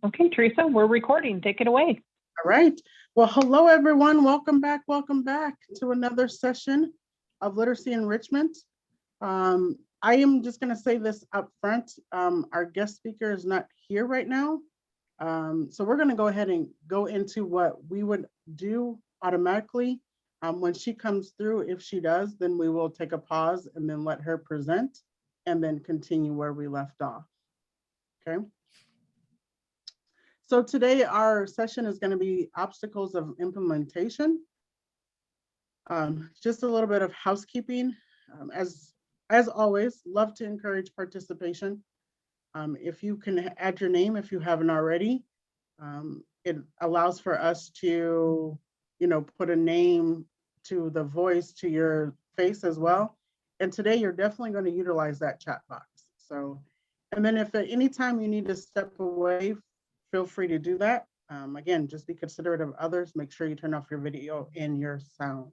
Okay, Teresa, we're recording. Take it away. All right. Well, hello, everyone. Welcome back to another session of Literacy Enrichment. I am just going to say this up front. Our guest speaker is not here right now. So we're going to go ahead and go into what we would do automatically. When she comes through, if she does, then we will take a pause and then let her present and then continue where we left off. Okay. So today our session is going to be obstacles of implementation. Just a little bit of housekeeping. As always, love to encourage participation. If you can add your name if you haven't already, it allows for us to, put a name to the voice, to your face as well. And today you're definitely going to utilize that chat box. So, and then if at any time you need to step away, feel free to do that. Again, just be considerate of others. Make sure you turn off your video and your sound.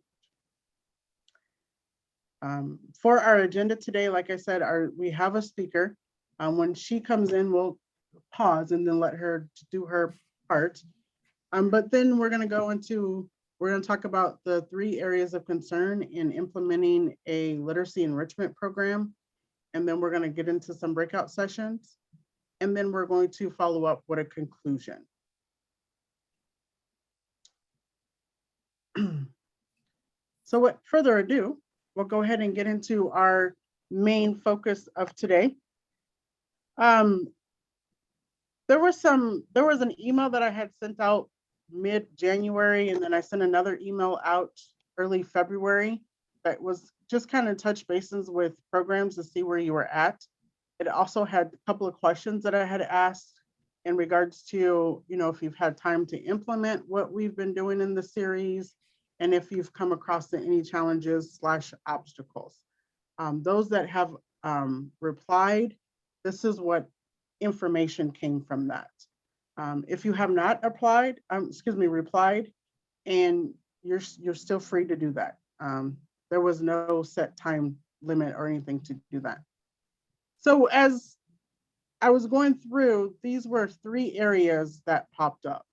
For our agenda today, like I said, we have a speaker. When she comes in, we'll pause and then let her do her part. But then we're going to talk about the 3 areas of concern in implementing a literacy enrichment program. And then we're going to get into some breakout sessions. And then we're going to follow up with a conclusion. So without further ado, we'll go ahead and get into our main focus of today. There was an email that I had sent out mid-January, and then I sent another email out early February that was just kind of touch bases with programs to see where you were at. It also had a couple of questions that I had asked in regards to, if you've had time to implement what we've been doing in the series, and if you've come across any challenges / obstacles. Those that have replied, this is what information came from that. If you have not replied, and you're still free to do that. There was no set time limit or anything to do that. So as I was going through, these were 3 areas that popped up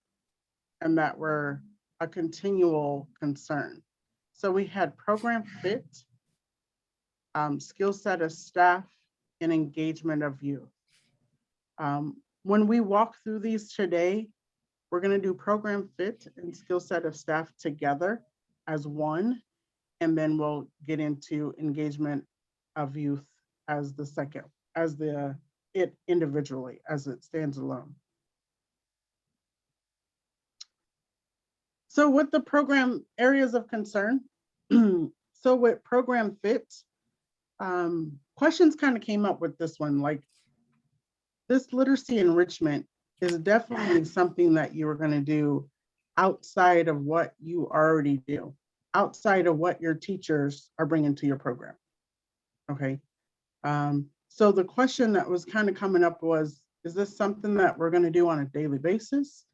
and that were a continual concern. So we had program fit, skill set of staff, and engagement of youth. When we walk through these today, we're going to do program fit and skill set of staff together as one, and then we'll get into engagement of youth as the second, as it individually, as it stands alone. So with the program areas of concern, so with program fit, questions kind of came up with this one, like this literacy enrichment is definitely something that you are going to do outside of what you already do, outside of what your teachers are bringing to your program. Okay. So the question that was kind of coming up was, is this something that we're going to do on a daily basis?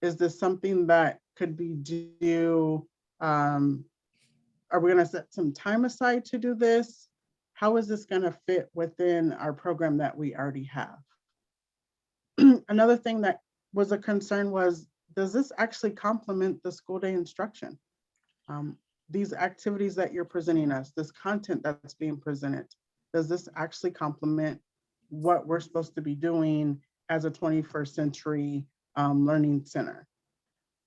Is this something that could be due? Are we going to set some time aside to do this? How is this going to fit within our program that we already have? Another thing that was a concern was, does this actually complement the school day instruction? These activities that you're presenting us, this content that's being presented, does this actually complement what we're supposed to be doing as a 21st century learning center?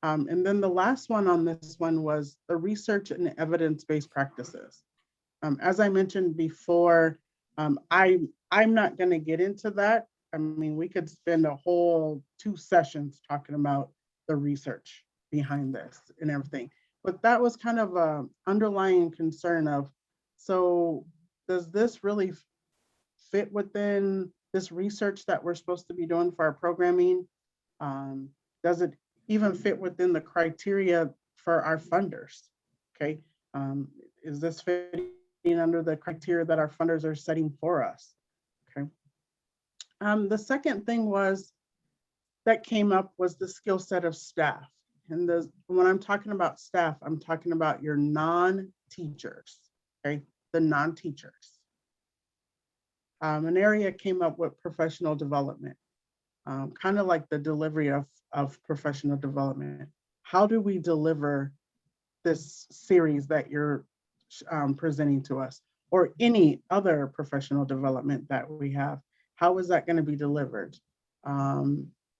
And then the last one on this one was the research and evidence-based practices. As I mentioned before, I'm not going to get into that. I mean, we could spend a whole 2 sessions talking about the research behind this and everything. But that was kind of an underlying concern of, so does this really fit within this research that we're supposed to be doing for our programming? Does it even fit within the criteria for our funders? Okay, is this fitting under the criteria that our funders are setting for us? Okay. The second thing that came up was the skill set of staff. And when I'm talking about staff, I'm talking about your non-teachers, okay? The non-teachers. An area came up with professional development. kind of like the delivery of professional development. How do we deliver this series that you're presenting to us, or any other professional development that we have? How is that going to be delivered?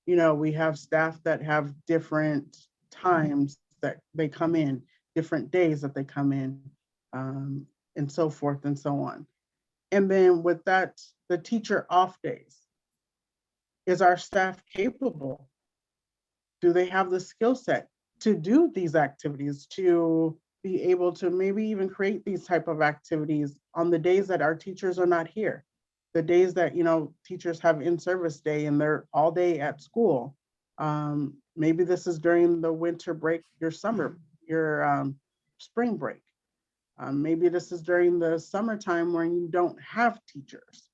We have staff that have different times that they come in, different days that they come in, and so forth and so on. And then with that, the teacher off days. Is our staff capable? Do they have the skill set to do these activities, to be able to maybe even create these type of activities on the days that our teachers are not here? The days that, teachers have in-service day and they're all day at school. Maybe this is during the winter break, your summer, your spring break. Maybe this is during the summertime when you don't have teachers,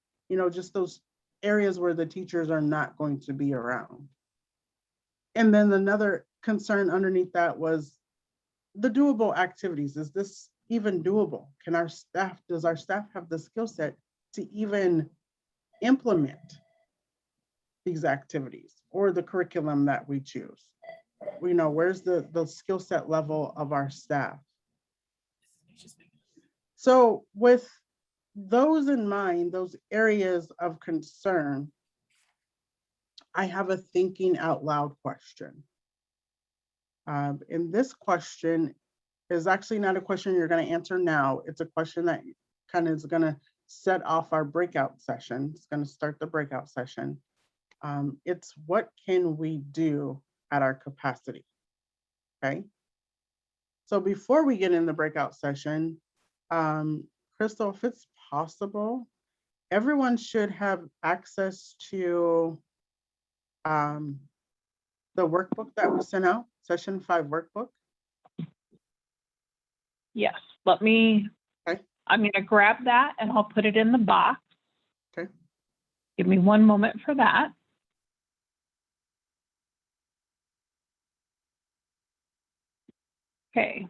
just those areas where the teachers are not going to be around. And then another concern underneath that was the doable activities. Is this even doable? Does our staff have the skill set to even implement these activities or the curriculum that we choose? Where's the skill set level of our staff? So with those in mind, those areas of concern, I have a thinking out loud question. And this question is actually not a question you're going to answer now. It's a question that kind of is going to set off our breakout session. It's going to start the breakout session. It's what can we do at our capacity? Okay. So before we get in the breakout session, Crystal, if it's possible, everyone should have access to the workbook that we sent out, session 5 workbook. Yes, let me, Okay. I'm going to grab that and I'll put it in the box. Okay. Give me one moment for that. Okay.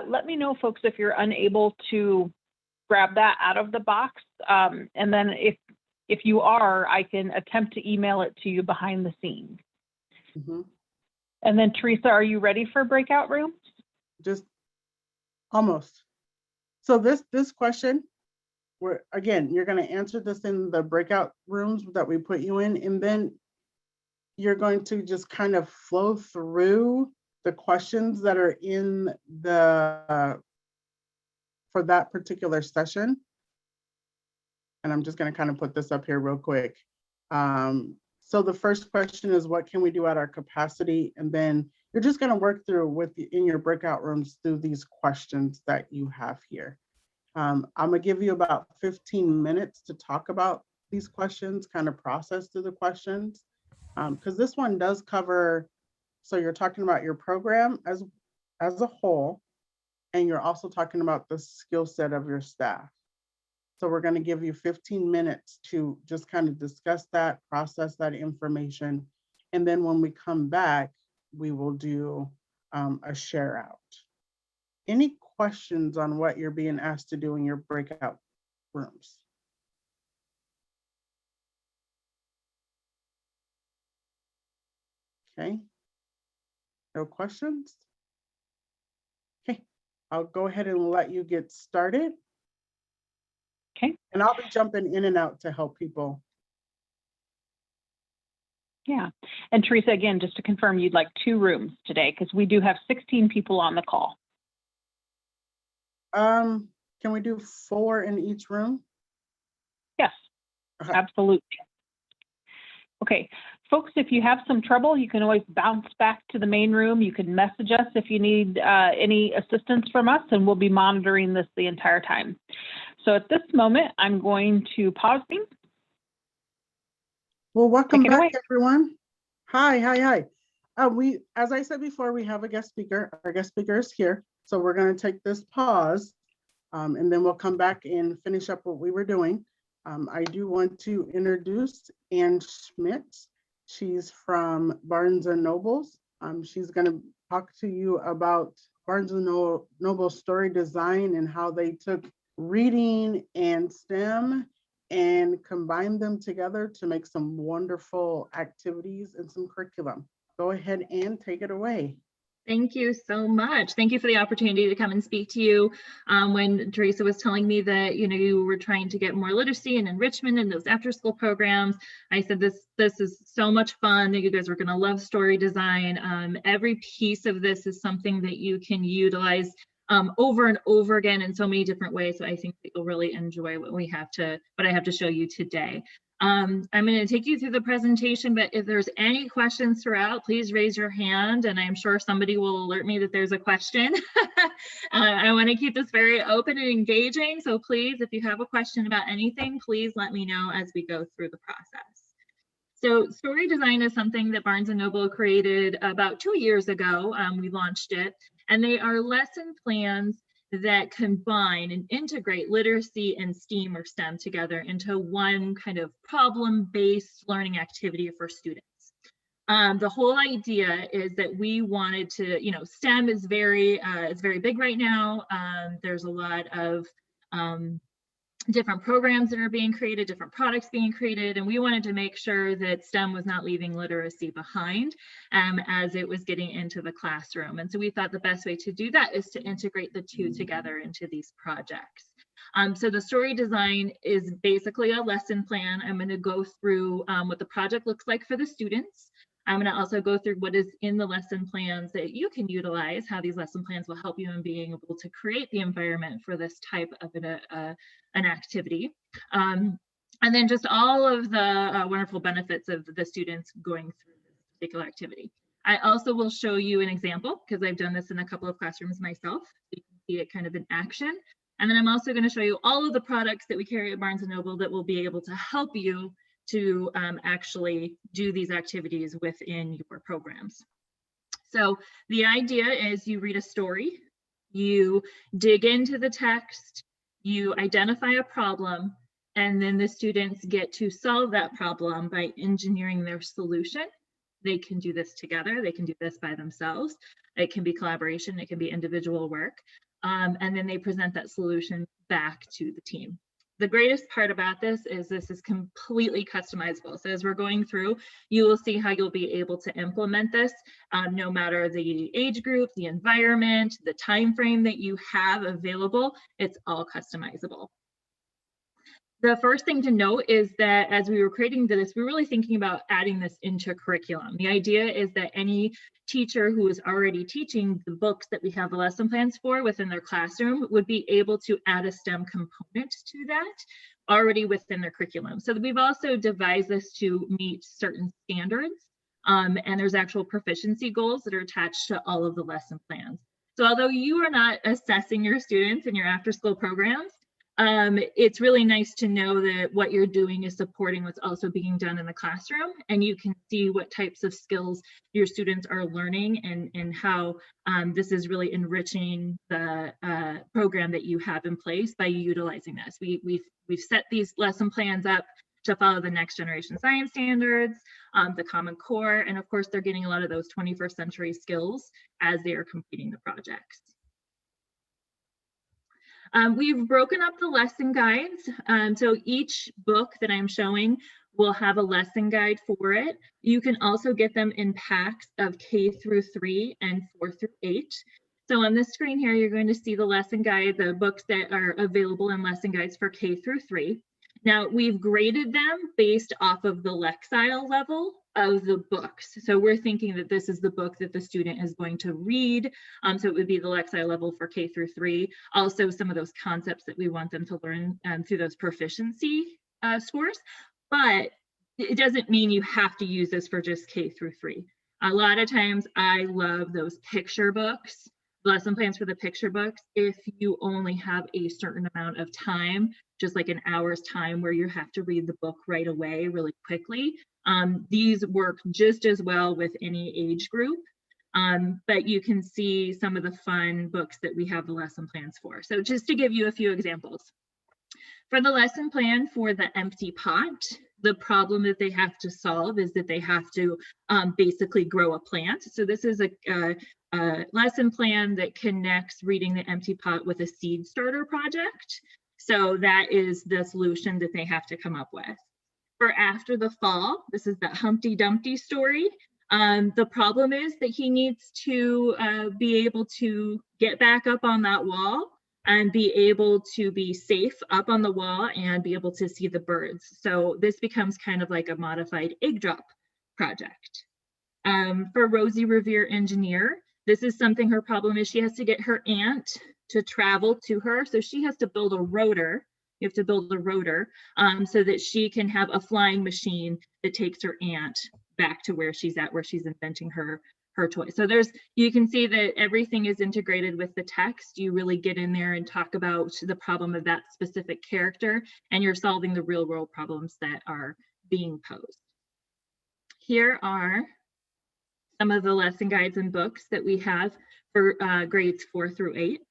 Let me know, folks, if you're unable to grab that out of the box. And then if you are, I can attempt to email it to you behind the scenes. Mm-hmm. And then Teresa, are you ready for breakout rooms? Just almost. So this question, again, you're going to answer this in the breakout rooms that we put you in, and then you're going to just kind of flow through the questions that are in the for that particular session. And I'm just going to kind of put this up here real quick. So the first question is, what can we do at our capacity? And then you're just going to work through in your breakout rooms through these questions that you have here. I'm going to give you about 15 minutes to talk about these questions, kind of process through the questions, because this one does cover, so you're talking about your program as a whole, and you're also talking about the skill set of your staff. So we're going to give you 15 minutes to just kind of discuss that, process that information. And then when we come back, we will do a share out. Any questions on what you're being asked to do in your breakout rooms? Okay. No questions? Okay. I'll go ahead and let you get started. Okay. And I'll be jumping in and out to help people. Yeah. And Teresa, again, just to confirm, you'd like 2 rooms today because we do have 16 people on the call. Can we do 4 in each room? Yes, absolutely. Okay, folks, if you have some trouble, you can always bounce back to the main room. You can message us if you need any assistance from us, and we'll be monitoring this the entire time. So at this moment, I'm going to pause things. Well, welcome back, everyone. Hi. As I said before, we have a guest speaker. Our guest speaker is here. So we're going to take this pause, and then we'll come back and finish up what we were doing. I do want to introduce Ann Schmidt. She's from Barnes & Nobles. She's going to talk to you about Barnes & Noble story design and how they took reading and STEM and combine them together to make some wonderful activities and some curriculum. Go ahead and take it away. Thank you so much. Thank you for the opportunity to come and speak to you. When Teresa was telling me that you were trying to get more literacy and enrichment in those after-school programs, I said this is so much fun. That you guys are going to love story design. Every piece of this is something that you can utilize over and over again in so many different ways. So I think that you'll really enjoy what I have to show you today. I'm going to take you through the presentation, but if there's any questions throughout, please raise your hand and I'm sure somebody will alert me that there's a question. I want to keep this very open and engaging. So please, if you have a question about anything, please let me know as we go through the process. So story design is something that Barnes & Noble created about 2 years ago. We launched it, and they are lesson plans that combine and integrate literacy and STEAM or STEM together into one kind of problem-based learning activity for students. The whole idea is that we wanted to, STEM is very big right now. There's a lot of different programs that are being created, different products being created, and we wanted to make sure that STEM was not leaving literacy behind as it was getting into the classroom. And so we thought the best way to do that is to integrate the two together into these projects. So the story design is basically a lesson plan. I'm going to go through what the project looks like for the students. I'm going to also go through what is in the lesson plans that you can utilize, how these lesson plans will help you in being able to create the environment for this type of an activity. And then just all of the wonderful benefits of the students going through this particular activity. I also will show you an example because I've done this in a couple of classrooms myself. You can see it kind of in action. And then I'm also going to show you all of the products that we carry at Barnes & Noble that will be able to help you to actually do these activities within your programs. So the idea is you read a story, you dig into the text, you identify a problem, and then the students get to solve that problem by engineering their solution. They can do this together, they can do this by themselves. It can be collaboration, it can be individual work, and then they present that solution back to the team. The greatest part about this is completely customizable. So as we're going through, you will see how you'll be able to implement this no matter the age group, the environment, the time frame that you have available, it's all customizable. The first thing to note is that as we were creating this, we were really thinking about adding this into curriculum. The idea is that any teacher who is already teaching the books that we have the lesson plans for within their classroom would be able to add a STEM component to that already within their curriculum. So we've also devised this to meet certain standards, and there's actual proficiency goals that are attached to all of the lesson plans. So although you are not assessing your students in your after-school programs, it's really nice to know that what you're doing is supporting what's also being done in the classroom, and you can see what types of skills your students are learning and how this is really enriching the program that you have in place by utilizing this. We've set these lesson plans up to follow the next generation science standards, the Common Core, and of course they're getting a lot of those 21st century skills as they are completing the projects. We've broken up the lesson guides. So each book that I'm showing will have a lesson guide for it. You can also get them in packs of K through 3 and 4 through 8. So on this screen here, you're going to see the lesson guide, the books that are available in lesson guides for K through 3. Now we've graded them based off of the Lexile level of the books. So we're thinking that this is the book that the student is going to read. So it would be the Lexile level for K through 3. Also some of those concepts that we want them to learn through those proficiency scores. But it doesn't mean you have to use this for just K through 3. A lot of times I love those picture books, lesson plans for the picture books. If you only have a certain amount of time, just like an hour's time where you have to read the book right away really quickly, these work just as well with any age group, but you can see some of the fun books that we have the lesson plans for. So just to give you a few examples. For the lesson plan for the empty pot, the problem that they have to solve is that they have to basically grow a plant. So this is a lesson plan that connects reading the empty pot with a seed starter project. So that is the solution that they have to come up with. For after the fall, this is that Humpty Dumpty story. The problem is that he needs to be able to get back up on that wall and be able to be safe up on the wall and be able to see the birds. So this becomes kind of like a modified egg drop project. For Rosie Revere Engineer, this is something, her problem is she has to get her aunt to travel to her. So she has to build a rotor. You have to build a rotor so that she can have a flying machine that takes her aunt back to where she's at, where she's inventing her toy. So you can see that everything is integrated with the text. You really get in there and talk about the problem of that specific character, and you're solving the real world problems that are being posed. Here are some of the lesson guides and books that we have for grades 4 through 8.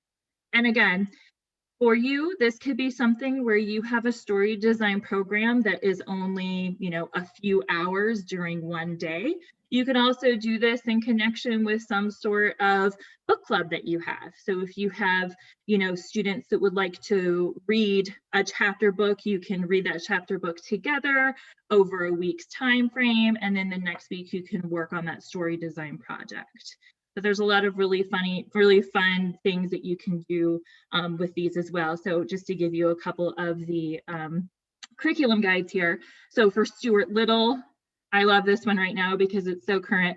And again, for you, this could be something where you have a story design program that is only, a few hours during one day. You can also do this in connection with some sort of book club that you have. So if you have, students that would like to read a chapter book, you can read that chapter book together over a week's time frame. And then the next week you can work on that story design project. But there's a lot of really fun things that you can do with these as well. So just to give you a couple of the curriculum guides here. So for Stuart Little, I love this one right now because it's so current.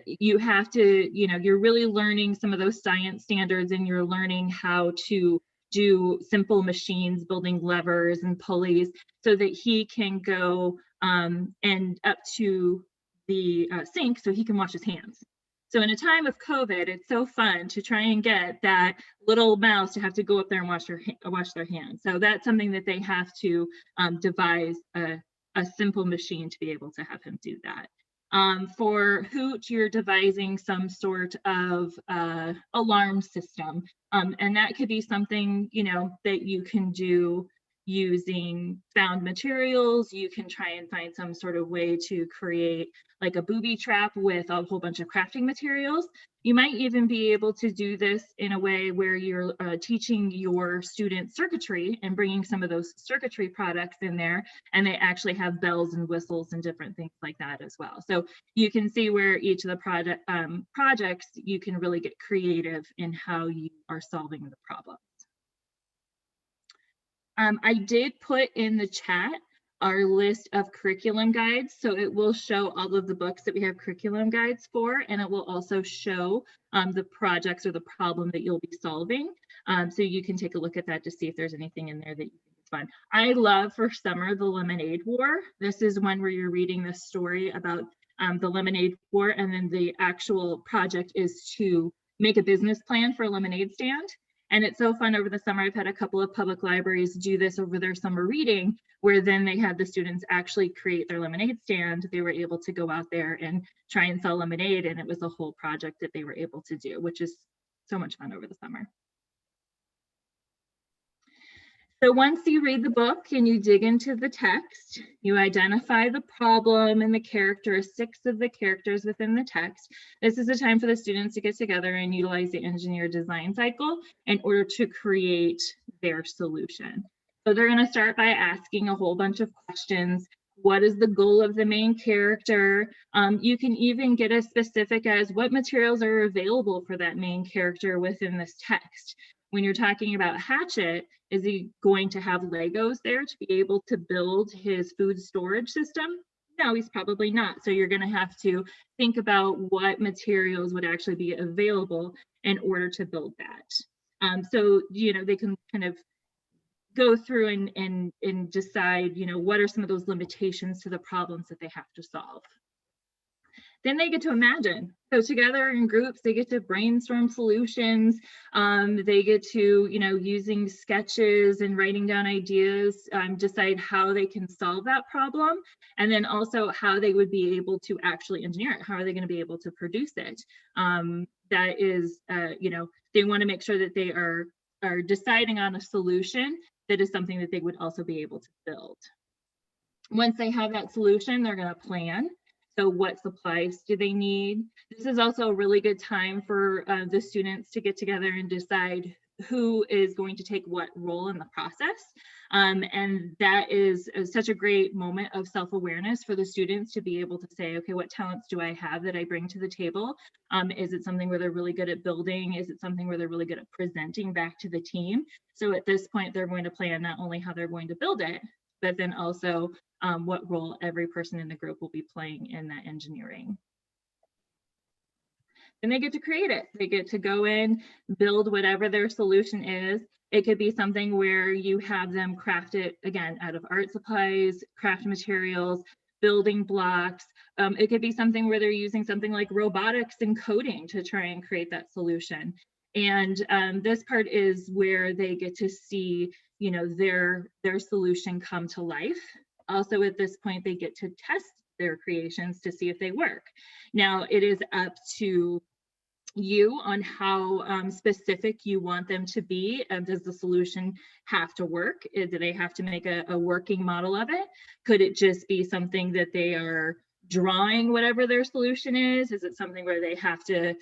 You have to, you're really learning some of those science standards, and you're learning how to do simple machines, building levers and pulleys so that he can go and up to the sink so he can wash his hands. So in a time of COVID, it's so fun to try and get that little mouse to have to go up there and wash their hands. So that's something that they have to devise a simple machine to be able to have him do that. For Hoot, you're devising some sort of alarm system. And that could be something, that you can do using found materials. You can try and find some sort of way to create like a booby trap with a whole bunch of crafting materials. You might even be able to do this in a way where you're teaching your students circuitry and bringing some of those circuitry products in there, and they actually have bells and whistles and different things like that as well. So you can see where each of the projects, you can really get creative in how you are solving the problem. I did put in the chat our list of curriculum guides. So it will show all of the books that we have curriculum guides for, and it will also show the projects or the problem that you'll be solving. So you can take a look at that to see if there's anything in there that you think is fun. I love for summer the Lemonade War. This is one where you're reading the story about the Lemonade War, and then the actual project is to make a business plan for a lemonade stand. And it's so fun over the summer. I've had a couple of public libraries do this over their summer reading, where then they had the students actually create their lemonade stand. They were able to go out there and try and sell lemonade, and it was a whole project that they were able to do, which is so much fun over the summer. So once you read the book and you dig into the text, you identify the problem and the characteristics of the characters within the text. This is the time for the students to get together and utilize the engineer design cycle in order to create their solution. So they're going to start by asking a whole bunch of questions. What is the goal of the main character? You can even get as specific as what materials are available for that main character within this text. When you're talking about Hatchet, is he going to have Legos there to be able to build his food storage system? No, he's probably not. So you're going to have to think about what materials would actually be available in order to build that. So, they can kind of go through and decide, what are some of those limitations to the problems that they have to solve. Then they get to imagine. So together in groups, they get to brainstorm solutions. They get to, using sketches and writing down ideas, decide how they can solve that problem. And then also how they would be able to actually engineer it. How are they going to be able to produce it? That is, they want to make sure that they are deciding on a solution that is something that they would also be able to build. Once they have that solution, they're going to plan. So what supplies do they need? This is also a really good time for the students to get together and decide who is going to take what role in the process. And that is such a great moment of self-awareness for the students to be able to say, okay, what talents do I have that I bring to the table? Is it something where they're really good at building? Is it something where they're really good at presenting back to the team? So at this point, they're going to plan not only how they're going to build it, but then also what role every person in the group will be playing in that engineering. And they get to create it. They get to go in, build whatever their solution is. It could be something where you have them craft it, again, out of art supplies, craft materials, building blocks. It could be something where they're using something like robotics and coding to try and create that solution. And this part is where they get to see, you know, their solution come to life. Also, at this point, they get to test their creations to see if they work. Now, it is up to you on how specific you want them to be. Does the solution have to work? Do they have to make a working model of it? Could it just be something that they are drawing whatever their solution is? Is it something where they have to,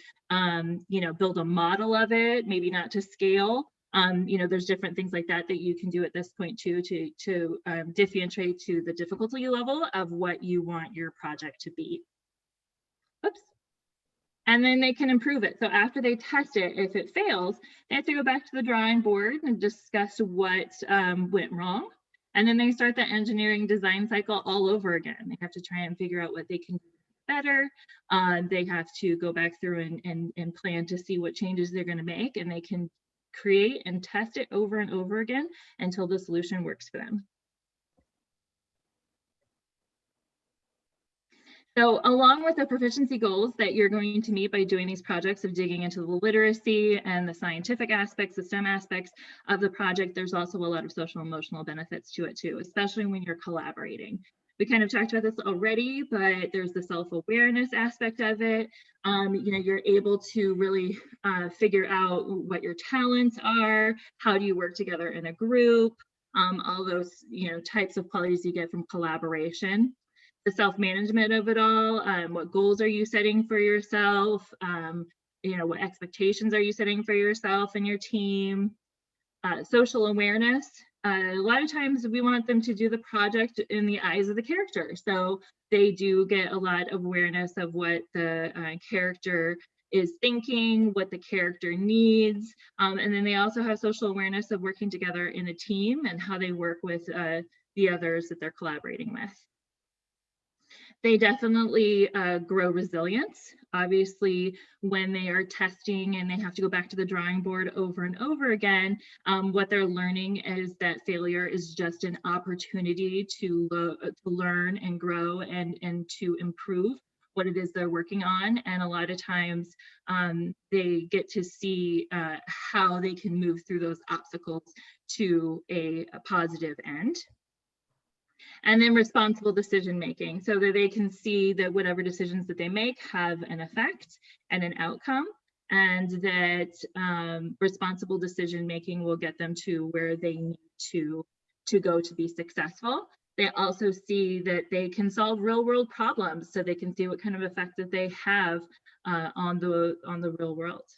you know, build a model of it, maybe not to scale? You know, there's different things like that that you can do at this point too to differentiate to the difficulty level of what you want your project to be. Oops. And then they can improve it. So after they test it, if it fails, they have to go back to the drawing board and discuss what went wrong. And then they start the engineering design cycle all over again. They have to try and figure out what they can do better. They have to go back through and plan to see what changes they're going to make, and they can create and test it over and over again until the solution works for them. So along with the proficiency goals that you're going to meet by doing these projects of digging into the literacy and the scientific aspects, the STEM aspects of the project, there's also a lot of social and emotional benefits to it too, especially when you're collaborating. We kind of talked about this already, but there's the self-awareness aspect of it. You know, you're able to really figure out what your talents are, how do you work together in a group, all those, you know, types of qualities you get from collaboration. The self-management of it all, what goals are you setting for yourself, you know, what expectations are you setting for yourself and your team, social awareness. A lot of times we want them to do the project in the eyes of the character. So they do get a lot of awareness of what the character is thinking, what the character needs. And then they also have social awareness of working together in a team and how they work with the others that they're collaborating with. They definitely grow resilience. Obviously, when they are testing and they have to go back to the drawing board over and over again, what they're learning is that failure is just an opportunity to learn and grow and to improve what it is they're working on. And a lot of times they get to see how they can move through those obstacles to a positive end. And then responsible decision making, so that they can see that whatever decisions that they make have an effect and an outcome, and that responsible decision making will get them to where they need to go to be successful. They also see that they can solve real world problems, so they can see what kind of effect that they have on the real world.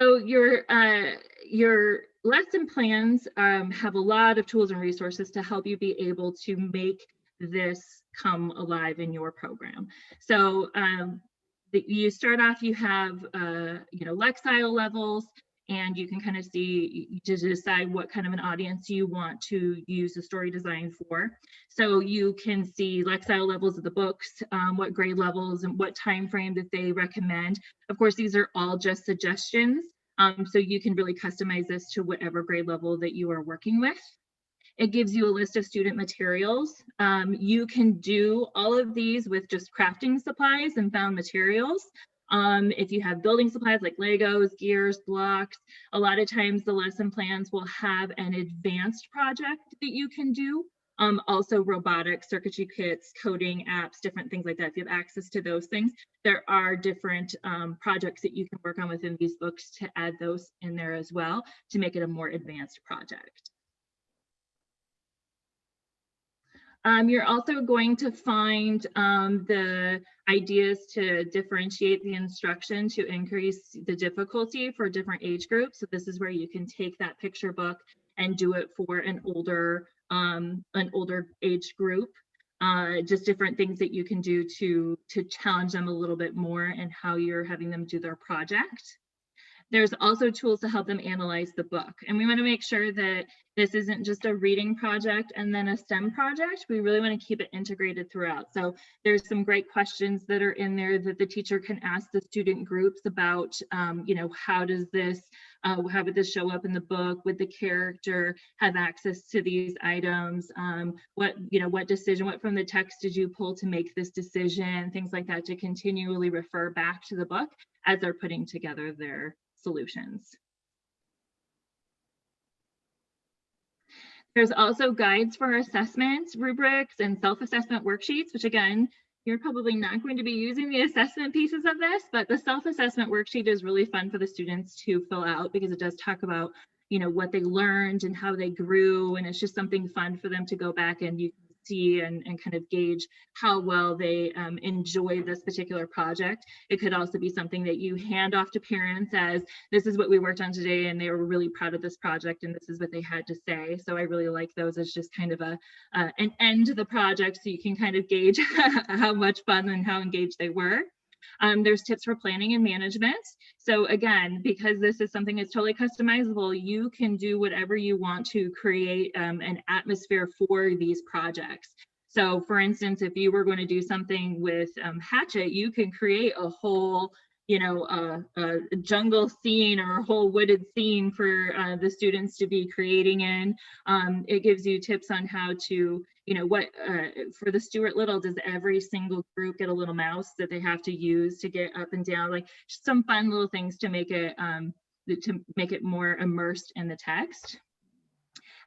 So your lesson plans have a lot of tools and resources to help you be able to make this come alive in your program. So you start off, you have you know, Lexile levels, and you can kind of see to decide what kind of an audience you want to use the story design for. So you can see Lexile levels of the books, what grade levels and what time frame that they recommend. Of course, these are all just suggestions. So you can really customize this to whatever grade level that you are working with. It gives you a list of student materials. You can do all of these with just crafting supplies and found materials. If you have building supplies like Legos, gears, blocks, a lot of times the lesson plans will have an advanced project that you can do. Also robotics, circuitry kits, coding apps, different things like that. If you have access to those things, there are different projects that you can work on within these books to add those in there as well to make it a more advanced project. You're also going to find the ideas to differentiate the instruction to increase the difficulty for different age groups. So this is where you can take that picture book and do it for an older age group. Just different things that you can do to challenge them a little bit more in how you're having them do their project. There's also tools to help them analyze the book. And we want to make sure that this isn't just a reading project and then a STEM project. We really want to keep it integrated throughout. So there's some great questions that are in there that the teacher can ask the student groups about, you know, how would this show up in the book? Would the character have access to these items? What from the text did you pull to make this decision? Things like that, to continually refer back to the book as they're putting together their solutions. There's also guides for assessments, rubrics, and self-assessment worksheets, which again, you're probably not going to be using the assessment pieces of this, but the self-assessment worksheet is really fun for the students to fill out because it does talk about, you know, what they learned and how they grew, and it's just something fun for them to go back and you can see and kind of gauge how well they enjoy this particular project. It could also be something that you hand off to parents as, this is what we worked on today and they were really proud of this project and this is what they had to say. So I really like those as just kind of an end to the project, so you can kind of gauge how much fun and how engaged they were. There's tips for planning and management. So again, because this is something that's totally customizable, you can do whatever you want to create an atmosphere for these projects. So for instance, if you were going to do something with Hatchet, you can create a whole, you know, a jungle scene or a whole wooded scene for the students to be creating in. It gives you tips on how to, you know, for the Stuart Little, does every single group get a little mouse that they have to use to get up and down? Like some fun little things to make it more immersed in the text.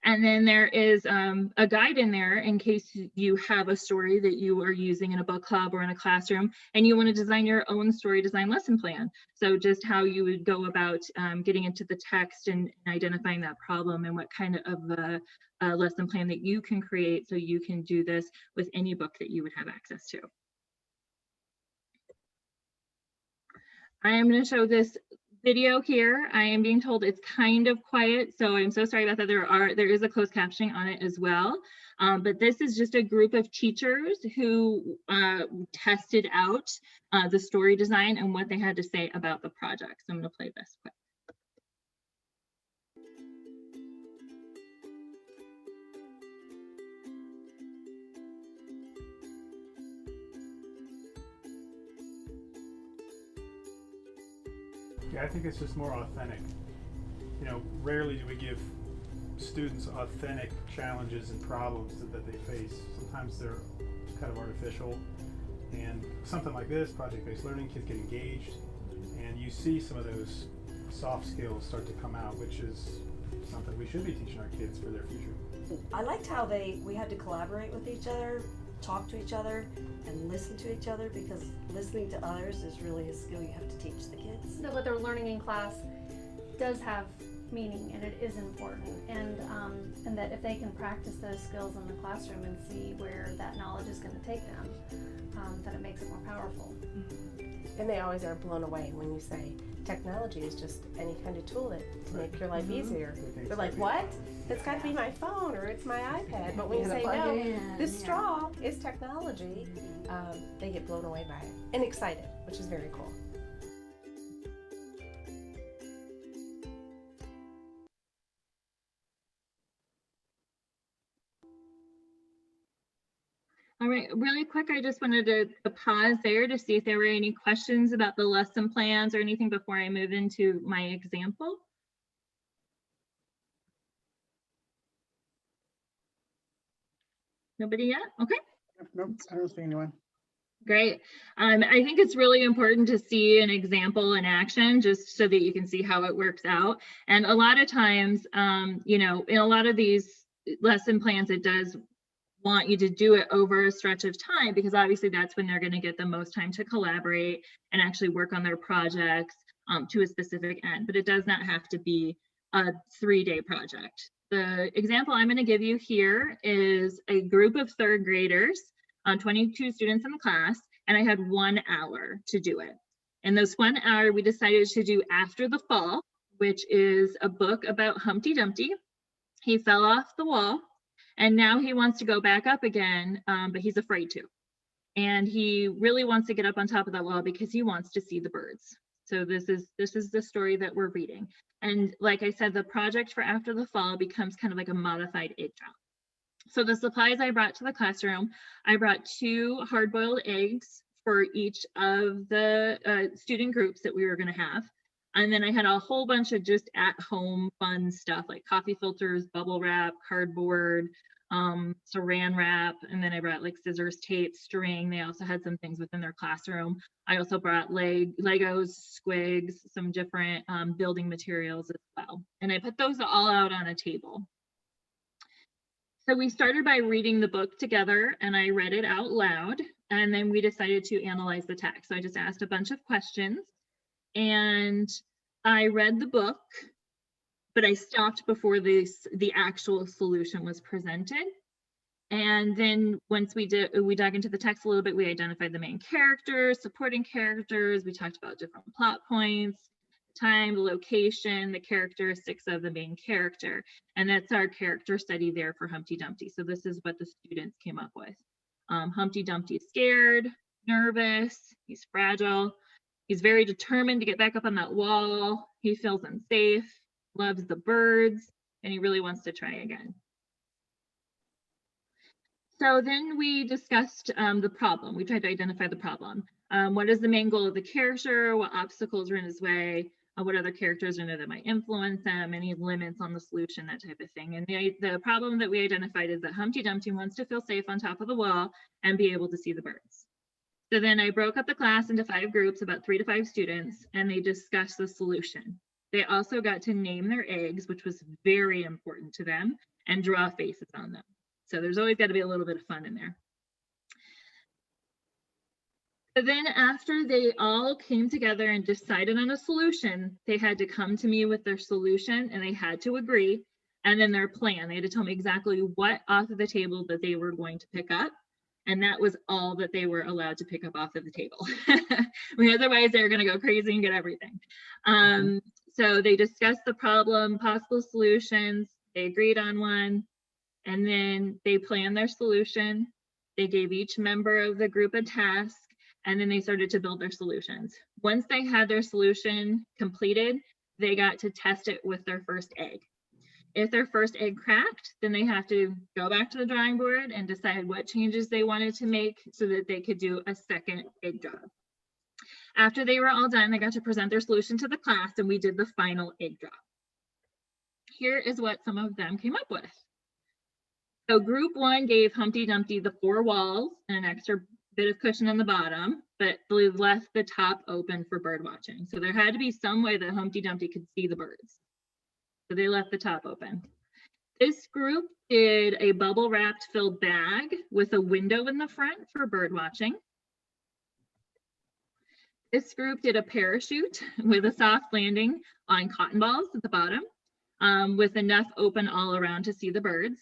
And then there is a guide in there in case you have a story that you are using in a book club or in a classroom and you want to design your own story design lesson plan. So just how you would go about getting into the text and identifying that problem and what kind of a lesson plan that you can create so you can do this with any book that you would have access to. I am going to show this video here. I am being told it's kind of quiet, so I'm so sorry about that. There is a closed captioning on it as well. But this is just a group of teachers who tested out the story design and what they had to say about the project. So I'm going to play this quick. Yeah, I think it's just more authentic. You know, rarely do we give students authentic challenges and problems that they face. Sometimes they're kind of artificial. And something like this, project-based learning, kids get engaged, and you see some of those soft skills start to come out, which is something we should be teaching our kids for their future. I liked how we had to collaborate with each other, talk to each other, and listen to each other, because listening to others is really a skill you have to teach the kids. That what they're learning in class does have meaning and it is important, and that if they can practice those skills in the classroom and see where that knowledge is going to take them, then it makes it more powerful. And they always are blown away when you say technology is just any kind of tool to make your life easier. They're like, what? It's got to be my phone or it's my iPad. But when you say, no, this straw is technology, they get blown away by it and excited, which is very cool. All right, really quick, I just wanted to pause there to see if there were any questions about the lesson plans or anything before I move into my example. Nobody yet? Okay. Nope, I don't see anyone. Great. I think it's really important to see an example in action just so that you can see how it works out. And a lot of times, you know, in a lot of these lesson plans, it does want you to do it over a stretch of time, because obviously that's when they're going to get the most time to collaborate and actually work on their projects to a specific end. But it does not have to be a 3-day project. the example I'm going to give you here is a group of third graders, 22 students in the class, and I had 1 hour to do it. And this 1 hour we decided to do After the Fall, which is a book about Humpty Dumpty. He fell off the wall and now he wants to go back up again, but he's afraid to. And he really wants to get up on top of that wall because he wants to see the birds. So this is the story that we're reading. And like I said, the project for After the Fall becomes kind of like a modified egg drop. So the supplies I brought to the classroom, I brought 2 hard-boiled eggs for each of the student groups that we were going to have. And then I had a whole bunch of just at-home fun stuff like coffee filters, bubble wrap, cardboard, saran wrap, and then I brought like scissors, tape, string. They also had some things within their classroom. I also brought Legos, squigs, some different building materials as well. And I put those all out on a table. So we started by reading the book together and I read it out loud, and then we decided to analyze the text. So I just asked a bunch of questions and I read the book, but I stopped before the actual solution was presented. And then once we dug into the text a little bit, we identified the main characters, supporting characters. We talked about different plot points, time, the location, the characteristics of the main character. And that's our character study there for Humpty Dumpty. So this is what the students came up with. Humpty Dumpty is scared, nervous, he's fragile, he's very determined to get back up on that wall, he feels unsafe, loves the birds, and he really wants to try again. So then we discussed the problem. We tried to identify the problem. What is the main goal of the character? What obstacles are in his way? What other characters are in there that might influence them? Any limits on the solution, that type of thing. And the problem that we identified is that Humpty Dumpty wants to feel safe on top of the wall and be able to see the birds. So then I broke up the class into 5 groups, about 3 to 5 students, and they discussed the solution. They also got to name their eggs, which was very important to them, and draw faces on them. So there's always got to be a little bit of fun in there. So then after they all came together and decided on a solution, they had to come to me with their solution and they had to agree. And then their plan, they had to tell me exactly what off of the table that they were going to pick up. And that was all that they were allowed to pick up off of the table. Otherwise, they were going to go crazy and get everything. So they discussed the problem, possible solutions. They agreed on one. And then they planned their solution. They gave each member of the group a task. And then they started to build their solutions. Once they had their solution completed, they got to test it with their first egg. If their first egg cracked, then they have to go back to the drawing board and decide what changes they wanted to make so that they could do a second egg drop. After they were all done, they got to present their solution to the class and we did the final egg drop. Here is what some of them came up with. So group 1 gave Humpty Dumpty the 4 walls and an extra bit of cushion on the bottom, but they left the top open for bird watching. So there had to be some way that Humpty Dumpty could see the birds. So they left the top open. This group did a bubble wrapped filled bag with a window in the front for bird watching. This group did a parachute with a soft landing on cotton balls at the bottom, with enough open all around to see the birds.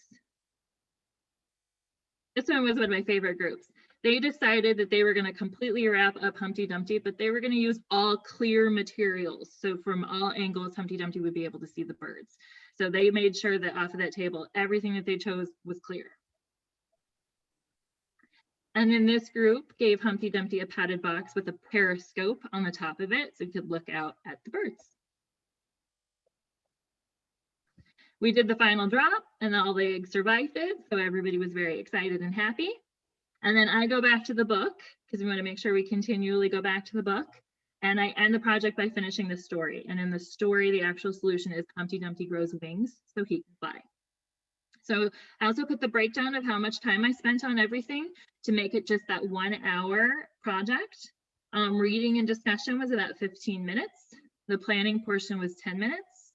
This one was one of my favorite groups. They decided that they were going to completely wrap up Humpty Dumpty, but they were going to use all clear materials. So from all angles, Humpty Dumpty would be able to see the birds. So they made sure that off of that table, everything that they chose was clear. And then this group gave Humpty Dumpty a padded box with a periscope on the top of it so he could look out at the birds. We did the final drop and all the eggs survived it. So everybody was very excited and happy. And then I go back to the book because we want to make sure we continually go back to the book. And I end the project by finishing the story. And in the story, the actual solution is Humpty Dumpty grows wings so he can fly. So I also put the breakdown of how much time I spent on everything to make it just that 1 hour project. Reading and discussion was about 15 minutes. The planning portion was 10 minutes,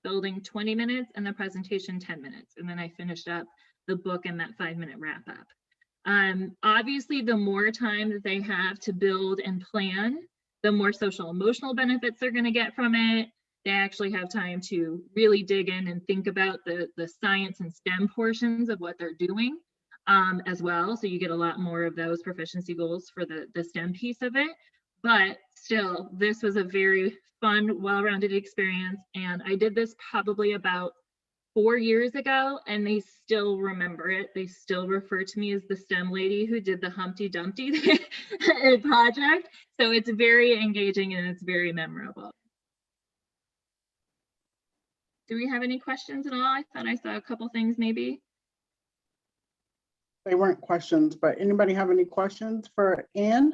building 20 minutes, and the presentation 10 minutes. And then I finished up the book in that 5-minute wrap up. Obviously, the more time that they have to build and plan, the more social emotional benefits they're going to get from it. they actually have time to really dig in and think about the science and STEM portions of what they're doing as well. So you get a lot more of those proficiency goals for the STEM piece of it. But still, this was a very fun, well-rounded experience. And I did this probably about 4 years ago, and they still remember it. They still refer to me as the STEM lady who did the Humpty Dumpty project. So it's very engaging and it's very memorable. Do we have any questions at all? I thought I saw a couple things maybe. They weren't questions, but anybody have any questions for Anne?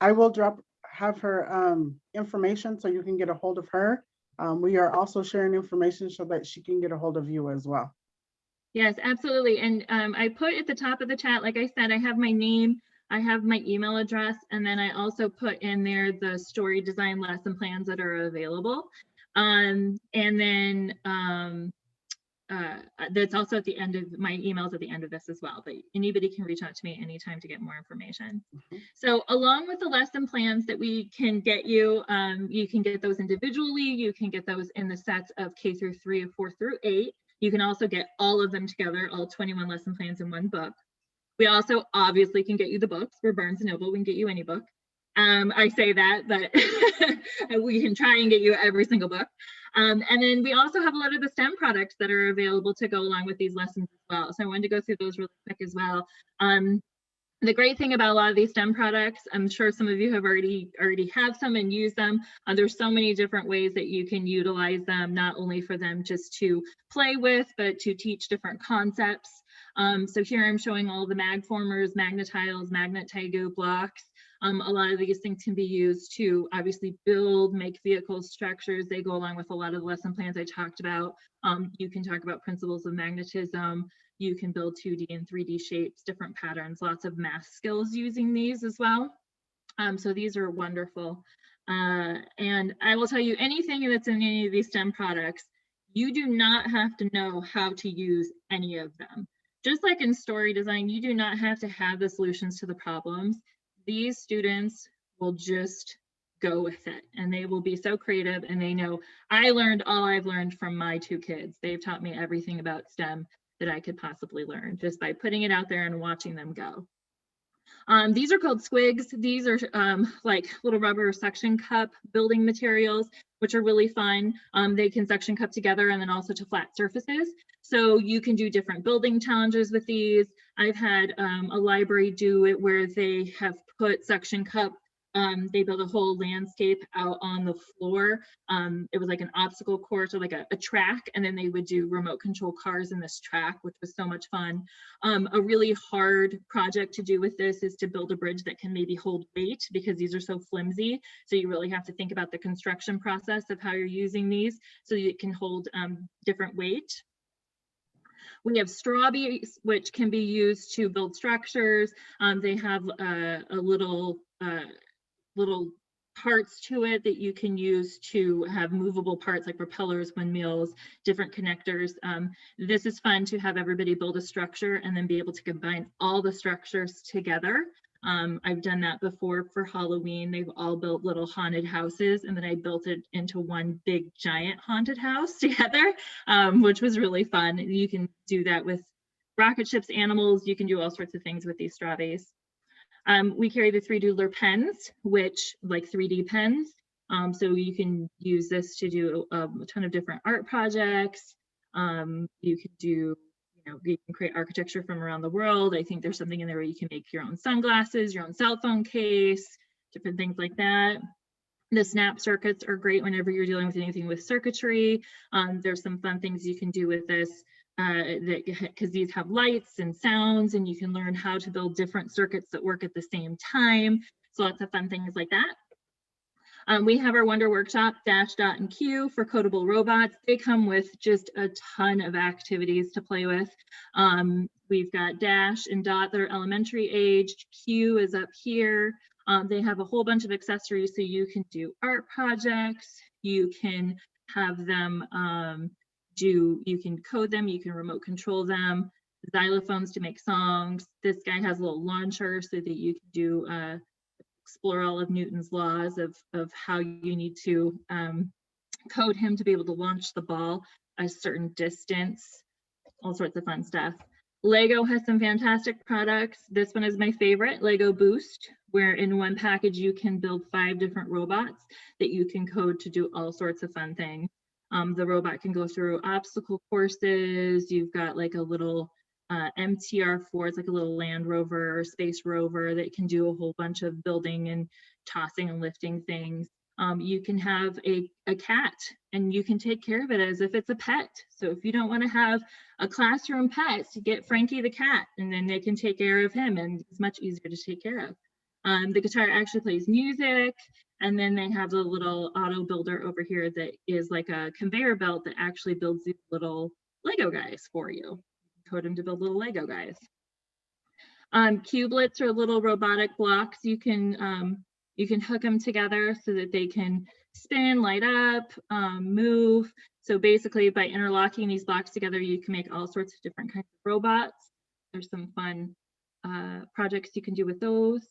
I will have her information so you can get a hold of her. We are also sharing information so that she can get a hold of you as well. Yes, absolutely. And I put at the top of the chat, like I said, I have my name, I have my email address, and then I also put in there the story design lesson plans that are available. And then that's also at the end of my emails at the end of this as well, but anybody can reach out to me anytime to get more information. So along with the lesson plans that we can get you, you can get those individually, you can get those in the sets of K through 3 or 4 through 8. You can also get all of them together, all 21 lesson plans in one book. We also obviously can get you the books. We're Barnes & Noble, we can get you any book. I say that, but we can try and get you every single book. And then we also have a lot of the STEM products that are available to go along with these lessons as well. So I wanted to go through those really quick as well. The great thing about a lot of these STEM products, I'm sure some of you have already have some and use them. There's so many different ways that you can utilize them, not only for them just to play with, but to teach different concepts. So here I'm showing all the mag formers, magnetiles, magnet Taigu blocks. A lot of these things can be used to obviously build, make vehicle structures. They go along with a lot of the lesson plans I talked about. You can talk about principles of magnetism. You can build 2D and 3D shapes, different patterns, lots of math skills using these as well. So these are wonderful. And I will tell you, anything that's in any of these STEM products, you do not have to know how to use any of them. Just like in story design, you do not have to have the solutions to the problems. These students will just go with it, and they will be so creative, and they know I learned all I've learned from my 2 kids. They've taught me everything about STEM that I could possibly learn just by putting it out there and watching them go. These are called squigs. These are like little rubber suction cup building materials, which are really fun. They can suction cup together and then also to flat surfaces. So you can do different building challenges with these. I've had a library do it where they have put suction cup, they built a whole landscape out on the floor. It was like an obstacle course or like a track, and then they would do remote control cars in this track, which was so much fun. A really hard project to do with this is to build a bridge that can maybe hold weight, because these are so flimsy. So you really have to think about the construction process of how you're using these so that it can hold different weight. We have straw beads, which can be used to build structures. They have a little parts to it that you can use to have movable parts like propellers, windmills, different connectors. This is fun to have everybody build a structure and then be able to combine all the structures together. I've done that before for Halloween. They've all built little haunted houses, and then I built it into one big giant haunted house together, which was really fun. You can do that with rocket ships, animals. You can do all sorts of things with these straw base. We carry the 3D pens, which like 3D pens. So you can use this to do a ton of different art projects. You could do, you can create architecture from around the world. I think there's something in there where you can make your own sunglasses, your own cell phone case, different things like that. The snap circuits are great whenever you're dealing with anything with circuitry. There's some fun things you can do with this. Because these have lights and sounds, and you can learn how to build different circuits that work at the same time. So lots of fun things like that. We have our Wonder Workshop, Dash, Dot, and Q for codable robots. They come with just a ton of activities to play with. We've got Dash and Dot that are elementary aged. Q is up here. They have a whole bunch of accessories, so you can do art projects. You can have them you can code them, you can remote control them, xylophones to make songs. This guy has a little launcher so that you can do explore all of Newton's laws of how you need to code him to be able to launch the ball a certain distance, all sorts of fun stuff. Lego has some fantastic products. This one is my favorite, Lego Boost, where in one package you can build 5 different robots that you can code to do all sorts of fun things. The robot can go through obstacle courses. You've got like a little MTR4, it's like a little Land Rover or Space Rover that can do a whole bunch of building and tossing and lifting things. You can have a cat and you can take care of it as if it's a pet. So if you don't want to have a classroom pet, you get Frankie the cat and then they can take care of him, and it's much easier to take care of. The guitar actually plays music, and then they have the little auto builder over here that is like a conveyor belt that actually builds these little Lego guys for you. Code them to build little Lego guys. Cubelets are little robotic blocks. You can hook them together so that they can spin, light up, move. So basically by interlocking these blocks together, you can make all sorts of different kinds of robots. There's some fun projects you can do with those.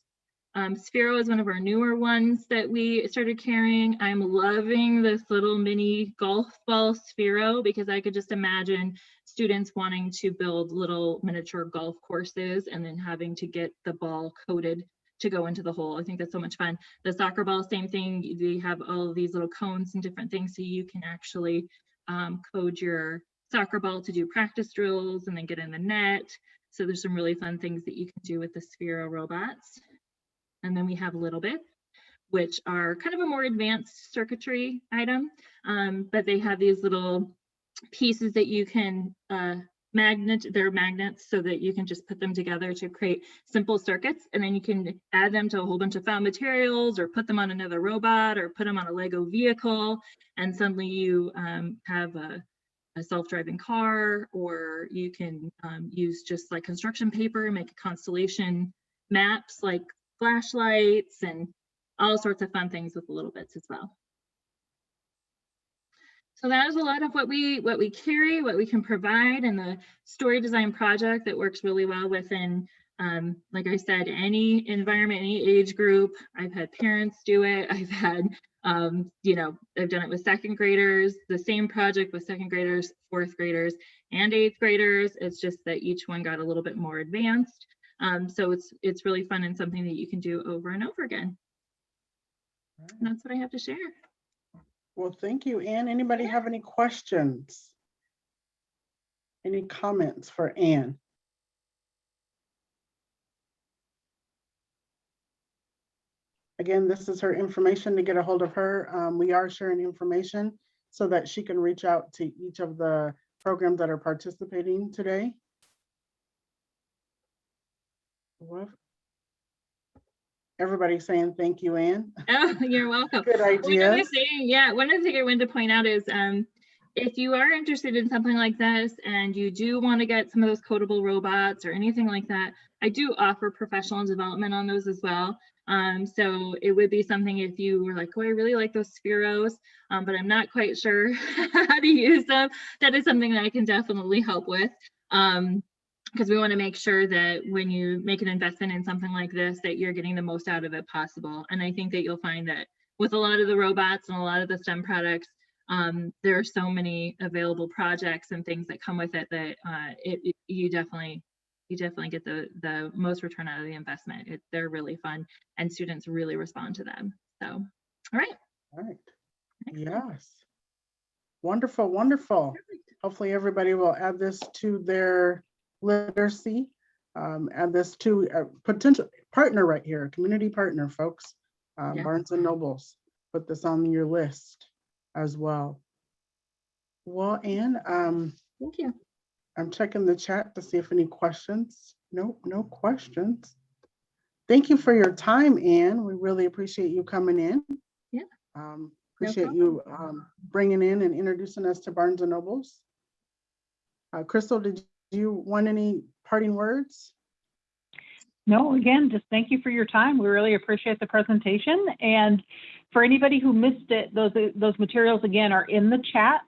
Sphero is one of our newer ones that we started carrying. I'm loving this little mini golf ball Sphero because I could just imagine students wanting to build little miniature golf courses and then having to get the ball coded to go into the hole. I think that's so much fun. The soccer ball, same thing. They have all of these little cones and different things, so you can actually code your soccer ball to do practice drills and then get in the net. So there's some really fun things that you can do with the Sphero robots. And then we have Little Bit, which are kind of a more advanced circuitry item, but they have these little pieces that you can they're magnets so that you can just put them together to create simple circuits, and then you can add them to a whole bunch of found materials or put them on another robot or put them on a Lego vehicle, and suddenly you have a self-driving car, or you can use just like construction paper and make a constellation maps like flashlights and all sorts of fun things with the Little Bits as well. So that is a lot of what we carry, what we can provide, and the story design project that works really well within, like I said, any environment, any age group. I've had parents do it. I've had, you know, I've done it with 2nd graders, the same project with 2nd graders, 4th graders, and 8th graders. It's just that each one got a little bit more advanced. So it's really fun and something that you can do over and over again. And that's what I have to share. Well, thank you, Anne. Anybody have any questions? Any comments for Anne? Again, this is her information to get a hold of her. We are sharing information so that she can reach out to each of the programs that are participating today. What? Everybody's saying thank you, Anne. Oh, you're welcome. Good idea. One other thing I wanted to point out is if you are interested in something like this and you do want to get some of those codable robots or anything like that, I do offer professional development on those as well. So it would be something if you were like, oh, I really like those Spheros, but I'm not quite sure how to use them. That is something that I can definitely help with. Because we want to make sure that when you make an investment in something like this, that you're getting the most out of it possible. And I think that you'll find that with a lot of the robots and a lot of the STEM products, there are so many available projects and things that come with it that you definitely get the most return out of the investment. They're really fun and students really respond to them. So, all right. All right. Yes. Wonderful, wonderful. Hopefully everybody will add this to their literacy, add this to a potential partner right here, a community partner, folks. Yeah. Barnes and Nobles, put this on your list as well. Well, Anne, Thank you. I'm checking the chat to see if any questions. Nope, no questions. Thank you for your time, Anne. We really appreciate you coming in. Yeah. Appreciate you bringing in and introducing us to Barnes and Nobles. Crystal, did you want any parting words? No, again, just thank you for your time. We really appreciate the presentation. And for anybody who missed it, those materials again are in the chat.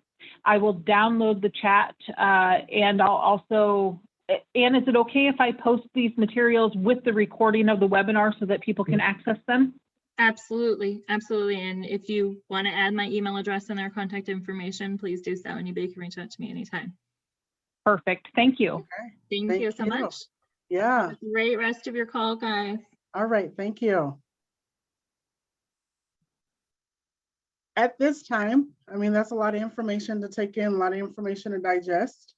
I will download the chat and I'll also Anne, is it okay if I post these materials with the recording of the webinar so that people can access them? Absolutely, absolutely. And if you want to add my email address and their contact information, please do so. Anybody can reach out to me anytime. Perfect. Thank you. Okay. Thank you so much. Yeah. Have a great rest of your call, guys. All right. Thank you. At this time, I mean, that's a lot of information to take in, a lot of information to digest.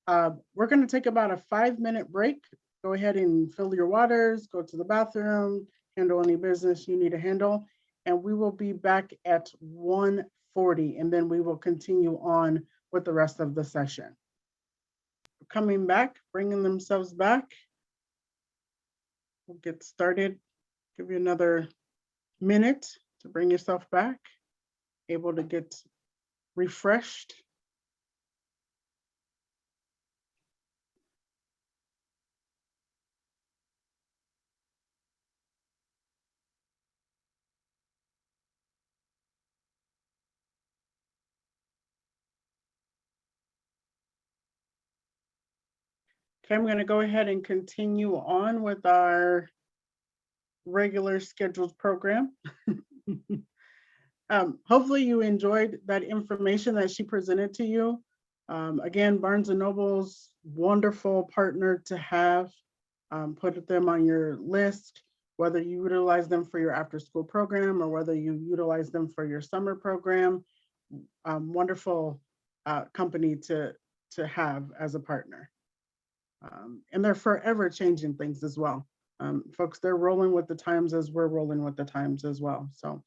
We're going to take about a 5-minute break. Go ahead and fill your waters, go to the bathroom, handle any business you need to handle. And we will be back at 1:40, and then we will continue on with the rest of the session. Coming back, bringing themselves back. We'll get started. Give you another minute to bring yourself back, able to get refreshed. Okay, I'm going to go ahead and continue on with our regular scheduled program. Hopefully you enjoyed that information that she presented to you. Again, Barnes & Noble's wonderful partner to have. Put them on your list, whether you utilize them for your after school program or whether you utilize them for your summer program. Wonderful company to have as a partner. And they're forever changing things as well. Folks, they're rolling with the times as we're rolling with the times as well. So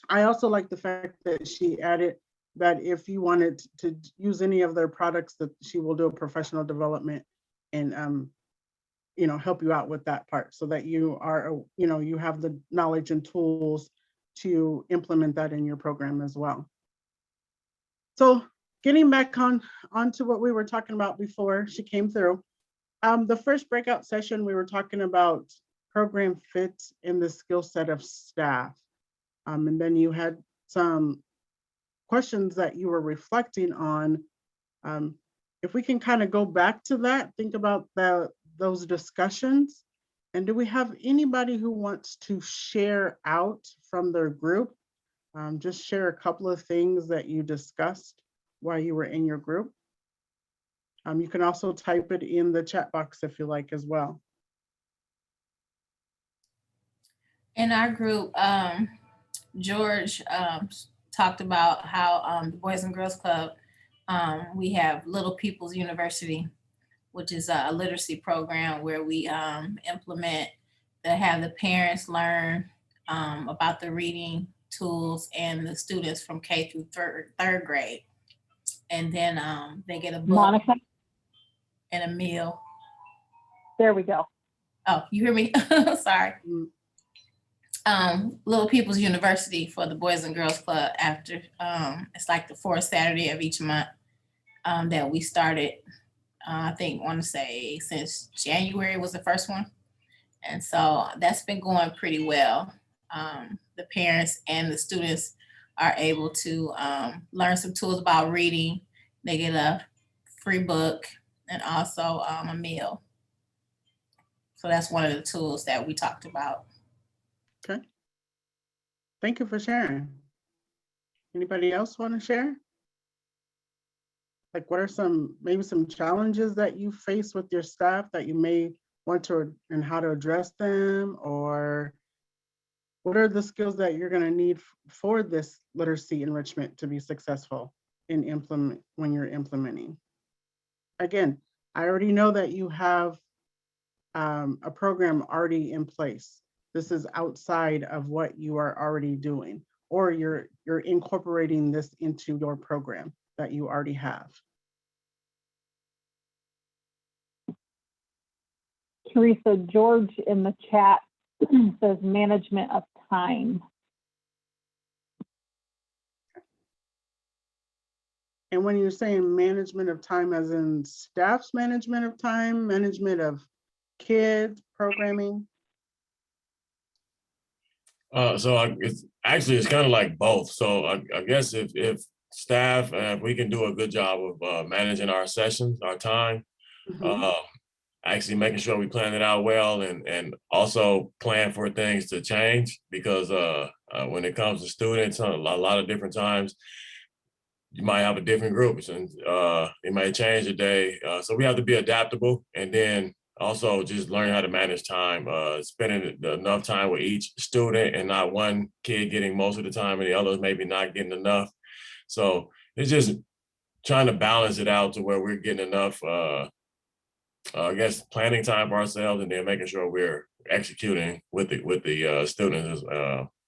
I also like the fact that she added that if you wanted to use any of their products, that she will do a professional development and help you out with that part so that you are, you have the knowledge and tools to implement that in your program as well. So getting back onto what we were talking about before she came through. The first breakout session, we were talking about program fit in the skill set of staff. And then you had some questions that you were reflecting on. If we can kind of go back to that, think about those discussions. And do we have anybody who wants to share out from their group? Just share a couple of things that you discussed while you were in your group. You can also type it in the chat box if you like as well. In our group, George talked about how the Boys and Girls Club, we have Little People's University, which is a literacy program where we implement to have the parents learn about the reading tools and the students from K through third grade. And then they get a book Monica, and a meal. there we go. Oh, you hear me? Sorry. Little People's University for the Boys and Girls Club after, it's like the fourth Saturday of each month that we started. I think, want to say since January was the first one. And so that's been going pretty well. The parents and the students are able to learn some tools about reading. They get a free book and also a meal. So that's one of the tools that we talked about. Okay. Thank you for sharing. Anybody else want to share? Like, what are maybe some challenges that you face with your staff that you may want to, and how to address them? Or what are the skills that you're going to need for this literacy enrichment to be successful in when you're implementing? Again, I already know that you have a program already in place. This is outside of what you are already doing, or you're incorporating this into your program that you already have. Teresa, George in the chat says management of time. And when you're saying management of time, as in staff's management of time, management of kids, programming? So it's kind of like both. So I guess if staff, we can do a good job of managing our sessions, our time, Mhm. Actually making sure we plan it out well and also plan for things to change because when it comes to students, a lot of different times you might have a different groups and it might change a day. So we have to be adaptable and then also just learn how to manage time, spending enough time with each student and not one kid getting most of the time and the others maybe not getting enough. So it's just trying to balance it out to where we're getting enough I guess planning time for ourselves and then making sure we're executing with the students as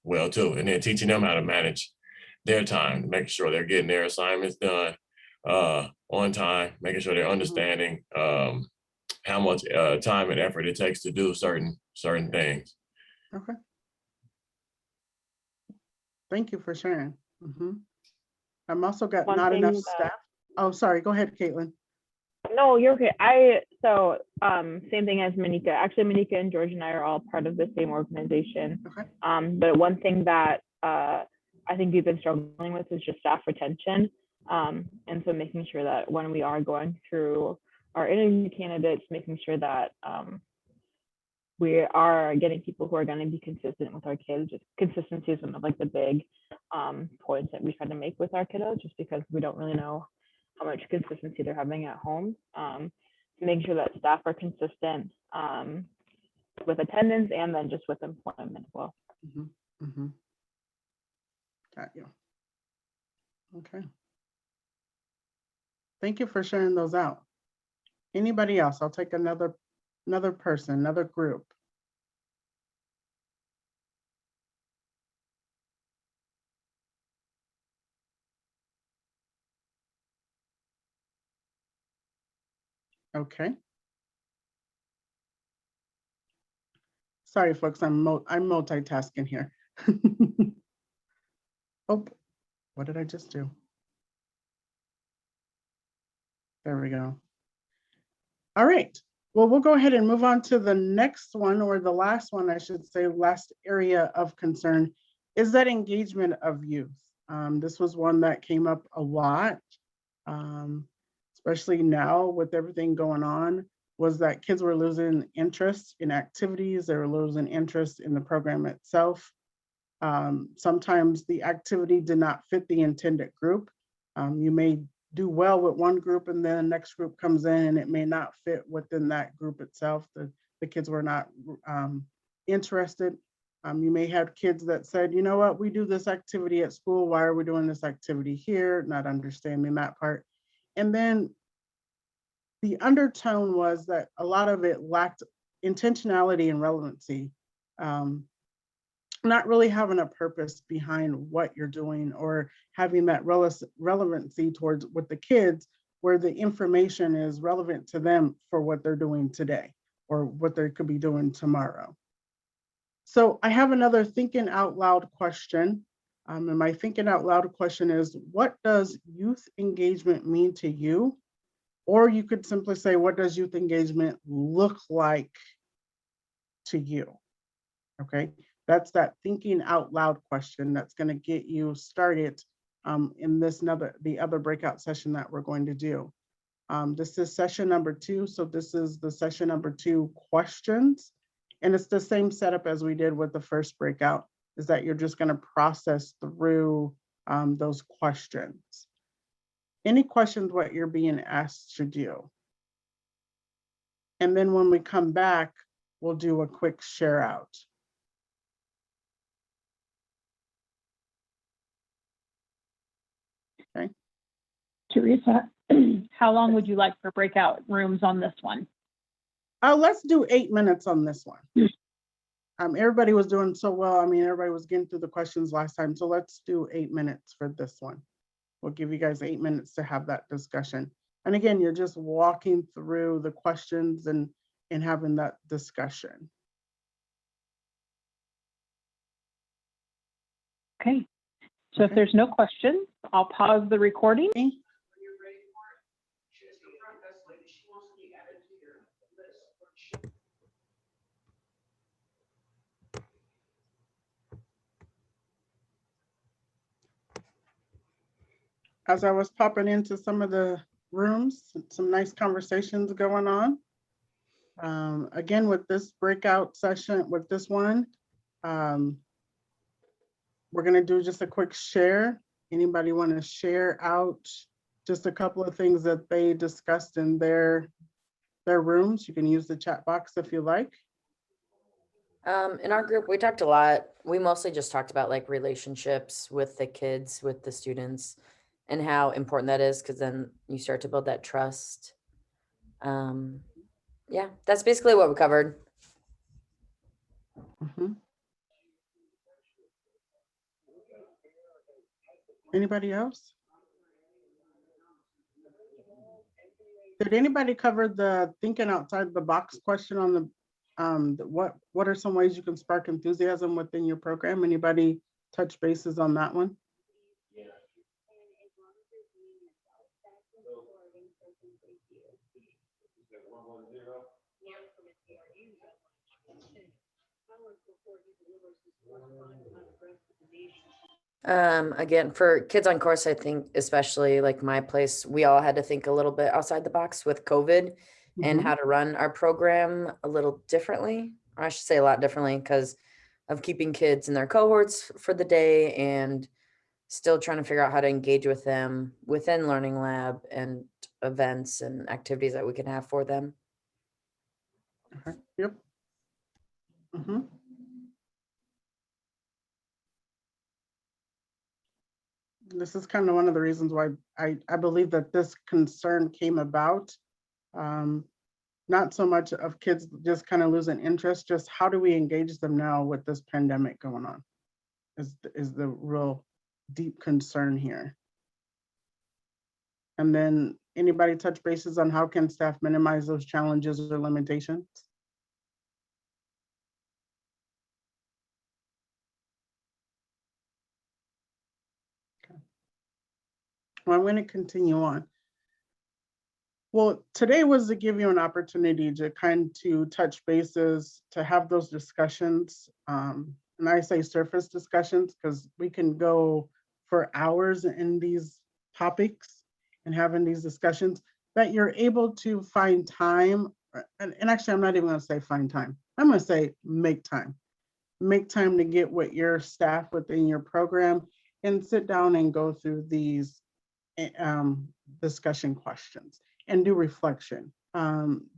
well too, and then teaching them how to manage their time, making sure they're getting their assignments done on time, making sure they're understanding how much time and effort it takes to do certain things. Okay. Thank you for sharing. I'm also got One not thing enough that- staff. Oh, sorry. Go ahead, Caitlin. No, you're okay. Same thing as Monica. Actually, Monica and George and I are all part of the same organization. Okay. But one thing that I think we've been struggling with is just staff retention. And so making sure that when we are going through our interview candidates, making sure that we are getting people who are going to be consistent with our kids. Just consistency is one of like the big points that we try to make with our kiddos, just because we don't really know how much consistency they're having at home. Making sure that staff are consistent with attendance and then just with employment as well. Got you. Okay. Thank you for sharing those out. Anybody else? I'll take another person, another group. Okay. Sorry, folks, I'm multitasking here. Oh, what did I just do? There we go. All right. Well, we'll go ahead and move on to the next one, or the last one, I should say, last area of concern is that engagement of youth. This was one that came up a lot, especially now with everything going on, was that kids were losing interest in activities, they were losing interest in the program itself. Sometimes the activity did not fit the intended group. You may do well with one group and then the next group comes in and it may not fit within that group itself. The kids were not interested. You may have kids that said, you know what, we do this activity at school, why are we doing this activity here? Not understanding that part. And then the undertone was that a lot of it lacked intentionality and relevancy. Not really having a purpose behind what you're doing or having that relevancy towards with the kids where the information is relevant to them for what they're doing today or what they could be doing tomorrow. So I have another thinking out loud question. And my thinking out loud question is, what does youth engagement mean to you? Or you could simply say, what does youth engagement look like to you? Okay, that's that thinking out loud question that's going to get you started in the other breakout session that we're going to do. This is session number 2, so this is the session number 2 questions, and it's the same setup as we did with the first breakout, is that you're just going to process through those questions. Any questions what you're being asked to do? And then when we come back, we'll do a quick share out. Okay. Teresa, how long would you like for breakout rooms on this one? Let's do 8 minutes on this one. Everybody was doing so well. I mean, everybody was getting through the questions last time. So let's do 8 minutes for this one. We'll give you guys 8 minutes to have that discussion. And again, you're just walking through the questions and having that discussion. Okay. So if there's no questions, I'll pause the recording. As I was popping into some of the rooms, some nice conversations going on. Again, with this breakout session, with this one, we're gonna do just a quick share. Anybody want to share out just a couple of things that they discussed in their rooms? You can use the chat box if you like. In our group, we talked a lot. We mostly just talked about like relationships with the kids, with the students, and how important that is, because then you start to build that trust. Yeah, that's basically what we covered. Mhm. Anybody else? Did anybody cover the thinking outside the box question on the what are some ways you can spark enthusiasm within your program? Anybody touch bases on that one? Again, for kids on course, I think especially like my place, we all had to think a little bit outside the box with COVID and Mhm. how to run our program a little differently, or I should say a lot differently, because of keeping kids in their cohorts for the day and still trying to figure out how to engage with them within Learning Lab and events and activities that we can have for them. Okay. Yep. Mhm. This is kind of one of the reasons why I believe that this concern came about. Not so much of kids just kind of losing interest, just how do we engage them now with this pandemic going on is the real deep concern here. And then anybody touch bases on how can staff minimize those challenges or limitations? Okay. Well, I'm going to continue on. Well, today was to give you an opportunity to kind to touch bases, to have those discussions. And I say surface discussions because we can go for hours in these topics and having these discussions, that you're able to find time. And actually, I'm not even going to say find time. I'm going to say make time. Make time to get with your staff within your program and sit down and go through these discussion questions and do reflection.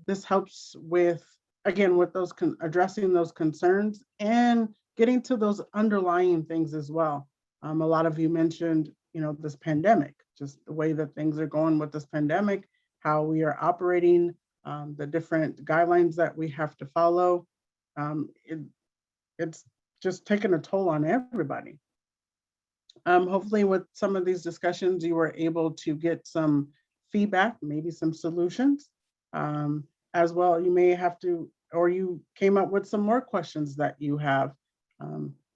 This helps with, again, with those addressing those concerns and getting to those underlying things as well. A lot of you mentioned, this pandemic, just the way that things are going with this pandemic, how we are operating, the different guidelines that we have to follow. It's just taking a toll on everybody. Hopefully with some of these discussions, you were able to get some feedback, maybe some solutions as well. You may have to, or you came up with some more questions that you have.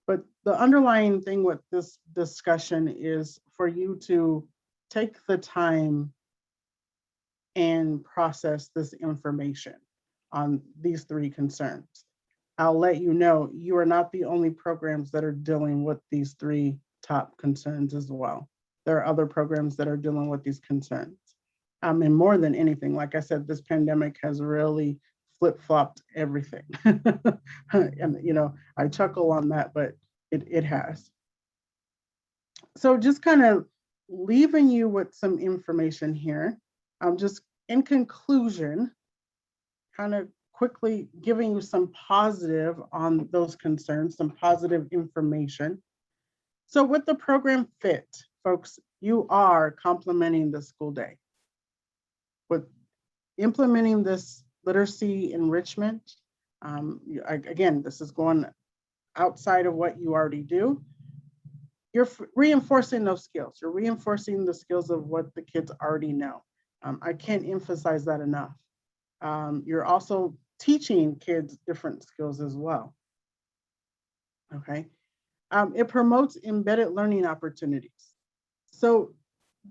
But the underlying thing with this discussion is for you to take the time and process this information on these three concerns. I'll let you know, you are not the only programs that are dealing with these three top concerns as well. There are other programs that are dealing with these concerns. And more than anything, like I said, this pandemic has really flip-flopped everything. And I chuckle on that, but it has. So just kind of leaving you with some information here. Just in conclusion, kind of quickly giving you some positive on those concerns, some positive information. So with the program FIT, folks, you are complementing the school day. With implementing this literacy enrichment, again, this is going outside of what you already do. You're reinforcing those skills. You're reinforcing the skills of what the kids already know. I can't emphasize that enough. You're also teaching kids different skills as well. Okay. It promotes embedded learning opportunities. So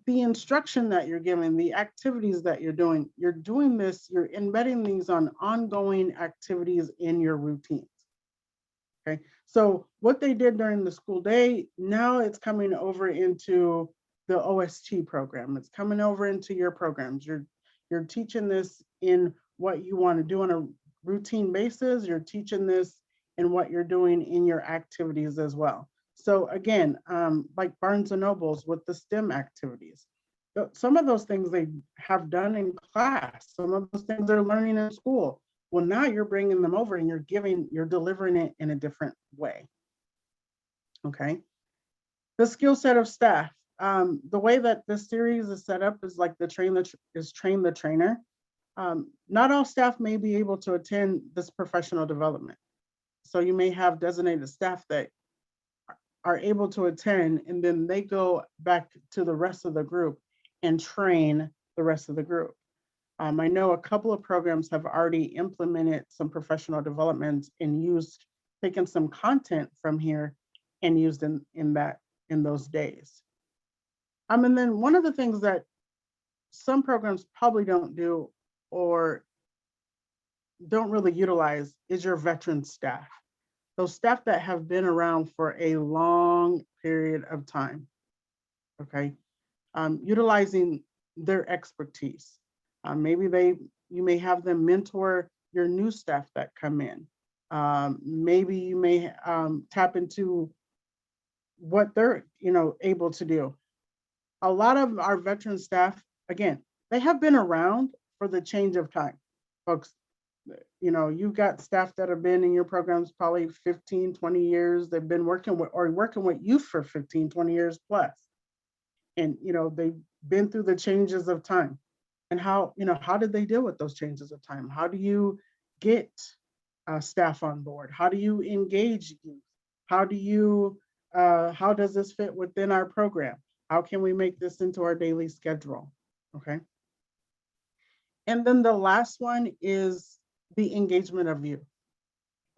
the instruction that you're giving, the activities that you're doing this, you're embedding these on ongoing activities in your routines. Okay, so what they did during the school day, now it's coming over into the OST program. It's coming over into your programs. You're teaching this in what you want to do on a routine basis. You're teaching this in what you're doing in your activities as well. So again, like Barnes and Nobles with the STEM activities, some of those things they have done in class, some of those things they're learning in school. Well, now you're bringing them over and you're delivering it in a different way. Okay. The skill set of staff. The way that this series is set up is like train the trainer. Not all staff may be able to attend this professional development. So you may have designated staff that are able to attend, and then they go back to the rest of the group and train the rest of the group. I know a couple of programs have already implemented some professional developments and taken some content from here and used in those days. And then one of the things that some programs probably don't do or don't really utilize is your veteran staff. Those staff that have been around for a long period of time, okay? Utilizing their expertise. Maybe you may have them mentor your new staff that come in. Maybe you may tap into what they're able to do. A lot of our veteran staff, again, they have been around for the change of time. Folks, you've got staff that have been in your programs probably 15, 20 years. They've been working with youth for 15, 20 years plus. And, they've been through the changes of time. And how did they deal with those changes of time? How do you get staff on board? How do you engage youth? How does this fit within our program? How can we make this into our daily schedule? Okay. And then the last one is the engagement of youth.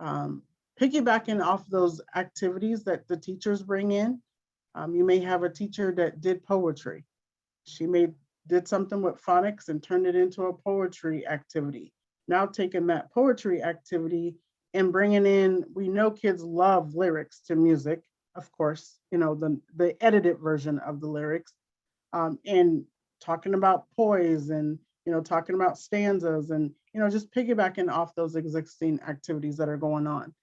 Piggybacking off those activities that the teachers bring in, you may have a teacher that did poetry. She did something with phonics and turned it into a poetry activity. Now taking that poetry activity and bringing in, we know kids love lyrics to music, of course, the edited version of the lyrics, and talking about poise and, talking about stanzas and, just piggybacking off those existing activities that are going on.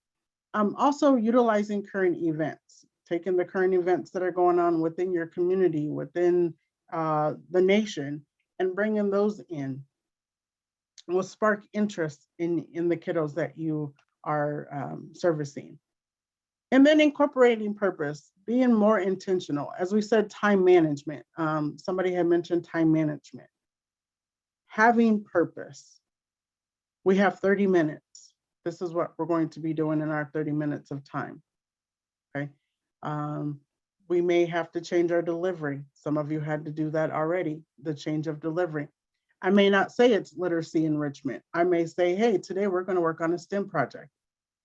Also utilizing current events, taking the current events that are going on within your community, within the nation, and bringing those in will spark interest in the kiddos that you are servicing. And then incorporating purpose, being more intentional. As we said, time management. Somebody had mentioned time management. Having purpose. We have 30 minutes. This is what we're going to be doing in our 30 minutes of time. Okay. We may have to change our delivery. Some of you had to do that already, the change of delivery. I may not say it's literacy enrichment. I may say, hey, today we're going to work on a STEM project.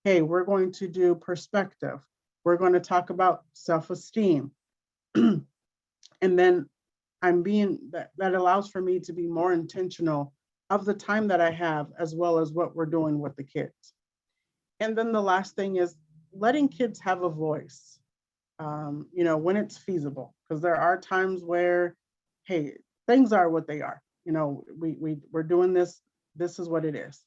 Hey, we're going to do perspective. We're going to talk about self-esteem. And then that allows for me to be more intentional of the time that I have, as well as what we're doing with the kids. And then the last thing is letting kids have a voice, when it's feasible, because there are times where, hey, things are what they are. We're doing this is what it is.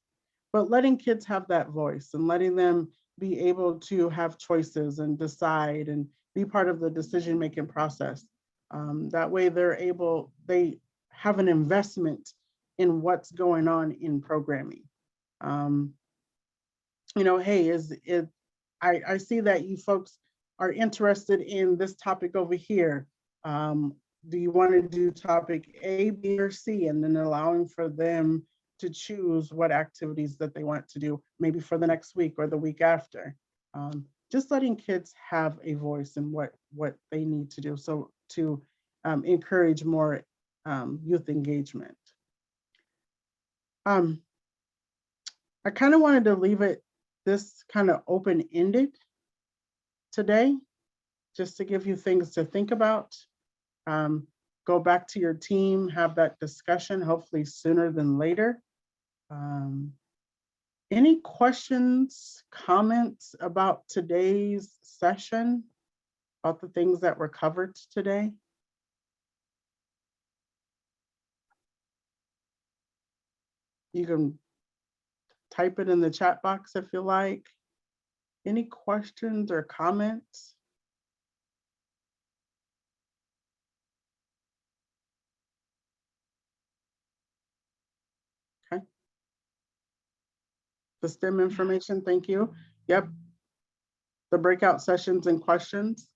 But letting kids have that voice and letting them be able to have choices and decide and be part of the decision-making process. That way they have an investment in what's going on in programming. Hey, I see that you folks are interested in this topic over here. Do you want to do topic A, B, or C? And then allowing for them to choose what activities that they want to do, maybe for the next week or the week after. Just letting kids have a voice in what they need to do, so to encourage more youth engagement. I kind of wanted to leave it this kind of open-ended today, just to give you things to think about. Go back to your team, have that discussion, hopefully sooner than later. Any questions, comments about today's session, about the things that were covered today? You can type it in the chat box if you like. Any questions or comments? Okay. The STEM information, thank you. Yep. The breakout sessions and questions.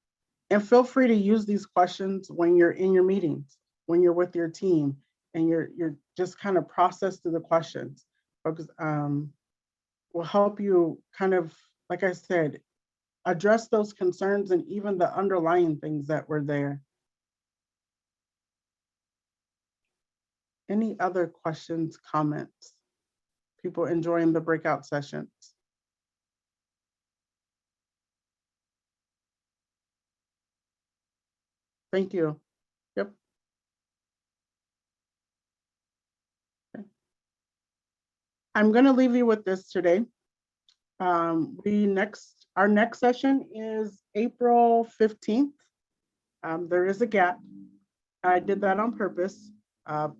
And feel free to use these questions when you're in your meetings, when you're with your team, and you're just kind of process through the questions. Because will help you kind of, like I said, address those concerns and even the underlying things that were there. Any other questions, comments? People enjoying the breakout sessions? Thank you. Yep. Okay. I'm going to leave you with this today. Our next session is April 15th. There is a gap. I did that on purpose.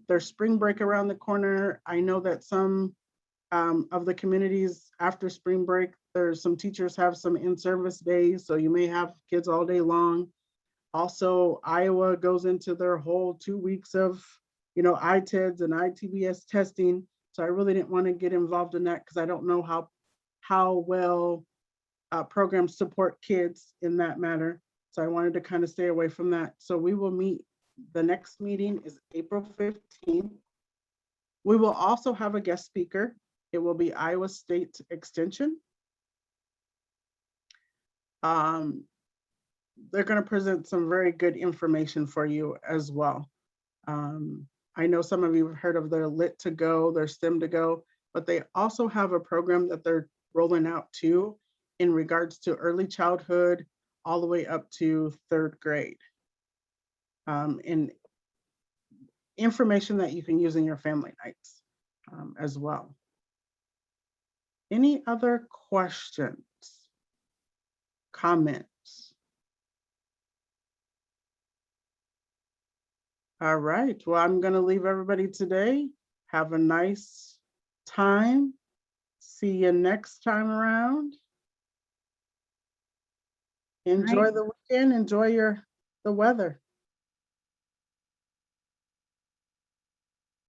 There's spring break around the corner. I know that some of the communities after spring break, there's some teachers have some in-service days, so you may have kids all day long. Also, Iowa goes into their whole 2 weeks of, ITEDS and ITBS testing. So I really didn't want to get involved in that because I don't know how well programs support kids in that matter. So I wanted to kind of stay away from that. So we will meet, the next meeting is April 15th. We will also have a guest speaker. It will be Iowa State Extension. They're going to present some very good information for you as well. I know some of you have heard of their Lit to Go, their STEM to Go, but they also have a program that they're rolling out too in regards to early childhood all the way up to 3rd grade. And information that you can use in your family nights as well. Any other questions, comments? All right, well, I'm gonna leave everybody today. Have a nice time. See you next time around. Enjoy the weekend, enjoy the weather.